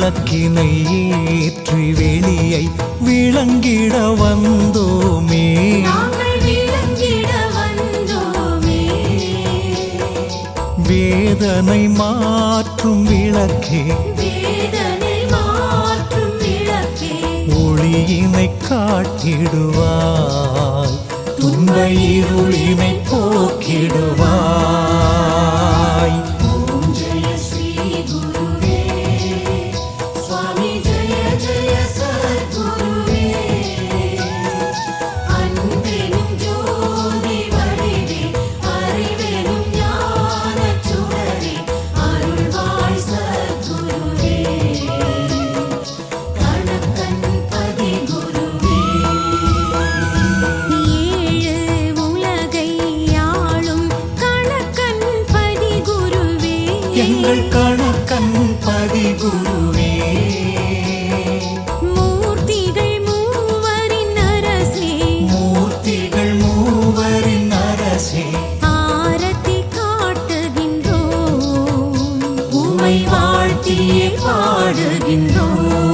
விளக்கினை ஏற்றி வெளியை விளங்கிட வந்தோமே. வேதனை மாற்றும் விளக்கே, ஒளியினை காட்டிடுவாய், துன்ப இருளினை போக்கிடுவாய். ஓம் ஜெய ஸ்ரீ குருவே சுவாமி, ஜெய ஜெய சத்குருவே. அன்பெனும் ஜோதி வடிவே, அறிவெனும் ஞானச் சுடரே, அருள்வாய் சத்குருவே. கணக்கன் பதி குருவே. ஏழு உலகை ஆளும் கணக்கன் பதி குருவே, எங்கள் கணக்கன் பதி குருவே. மூர்த்திகள் மூவரின் அரசே, மூர்த்திகள் மூவரின் அரசே, ஆரத்தி காட்டுகின்றோம், உமை வாழ்த்தியே பாடுகின்றோம்.